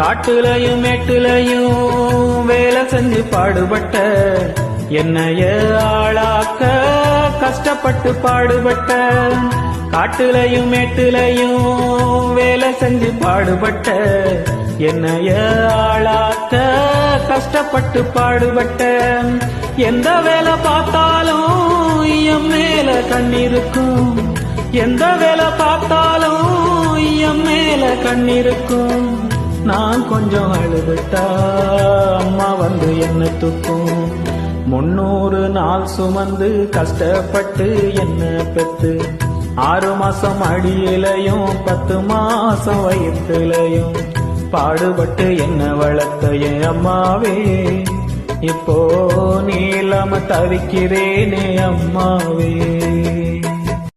காட்டுலையும் மேட்டுலையும் வேலை செஞ்சு பாடுபட்ட என்னைய ஆளாக்க கஷ்டப்பட்டு பாடுபட்ட காட்டுலையும் மேட்டுலையும் வேலை செஞ்சு பாடுபட்ட என்னைய ஆளாக்க கஷ்டப்பட்டு பாடுபட்ட எந்த வேலை பார்த்தாலும் என் மேல கண்ணிருக்கும் எந்த வேலை பார்த்தாலும் என் மேல கண்ணிருக்கும் நான் கொஞ்சம் அழுதுட்டா அம்மா வந்து என்ன தூக்கும் 300 நாள் சுமந்து கஷ்டப்பட்டு என்ன பெத்து 6 மாசம் அடியிலையும் 10 மாசம் வயிற்றுலையும் பாடுபட்டு என்ன வளர்த்த என் அம்மாவே இப்போ நீ இல்லாம தவிக்கிறேனே அம்மாவே.